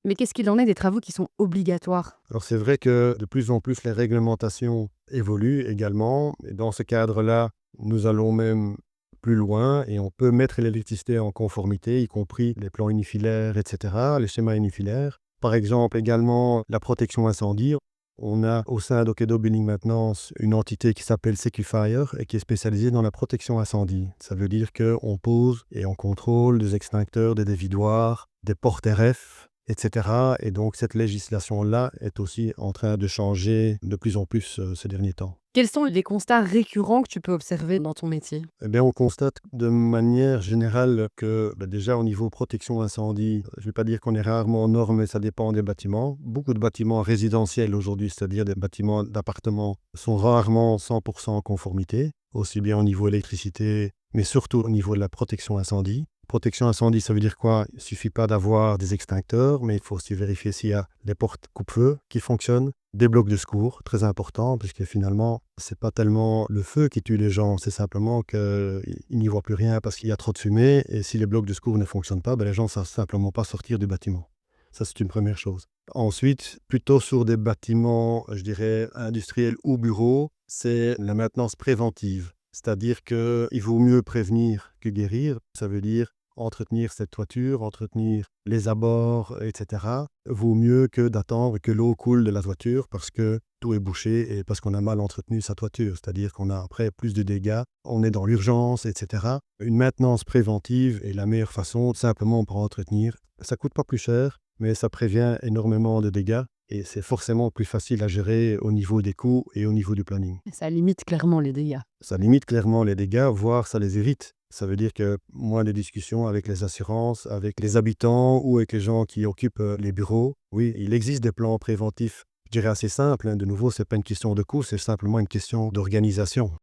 Mais qu'est-ce qu'il en est des travaux qui sont obligatoires? Alors c'est vrai que de plus en plus les réglementations évoluent également et dans ce cadre-là, nous allons même plus loin et on peut mettre l'électricité en conformité, y compris les plans unifilaires et cetera, les schémas unifilaires. Par exemple également la protection incendie. On a au sein d'Okedo Building Maintenance une entité qui s'appelle Secufire et qui est spécialisée dans la protection incendie. Ça veut dire qu'on pose et on contrôle des extincteurs, des dévidoirs, des portes RF, etc. Et donc cette législation-là est aussi en train de changer de plus en plus ces derniers temps. Quels sont les constats récurrents que tu peux observer dans ton métier? Eh bien, on constate de manière générale que déjà au niveau protection incendie, je ne vais pas dire qu'on est rarement aux normes, mais ça dépend des bâtiments. Beaucoup de bâtiments résidentiels aujourd'hui, c'est-à-dire des bâtiments d'appartements, sont rarement 100% en conformité, aussi bien au niveau électricité, mais surtout au niveau de la protection incendie. Protection incendie, ça veut dire quoi? Il ne suffit pas d'avoir des extincteurs, mais il faut aussi vérifier s'il y a des portes coupe-feu qui fonctionnent, des blocs de secours, très important, puisque finalement, c'est pas tellement le feu qui tue les gens, c'est simplement qu'ils n'y voient plus rien parce qu'il y a trop de fumée, et si les blocs de secours ne fonctionnent pas, les gens ne savent simplement pas sortir du bâtiment. Ça, c'est une première chose. Ensuite, plutôt sur des bâtiments, je dirais, industriels ou bureaux, c'est la maintenance préventive. C'est-à-dire qu'il vaut mieux prévenir que guérir. Ça veut dire entretenir cette toiture, entretenir les abords, etc. vaut mieux que d'attendre que l'eau coule de la toiture parce que tout est bouché et parce qu'on a mal entretenu sa toiture. C'est-à-dire qu'on a après plus de dégâts, on est dans l'urgence, etc. Une maintenance préventive est la meilleure façon simplement pour entretenir. Ça ne coûte pas plus cher, mais ça prévient énormément de dégâts et c'est forcément plus facile à gérer au niveau des coûts et au niveau du planning. Ça limite clairement les dégâts. Ça limite clairement les dégâts, voire ça les évite. Ça veut dire que moins de discussions avec les assurances, avec les habitants ou avec les gens qui occupent les bureaux. Oui, il existe des plans préventifs, je dirais assez simples. De nouveau, ce n'est pas une question de coût, c'est simplement une question d'organisation.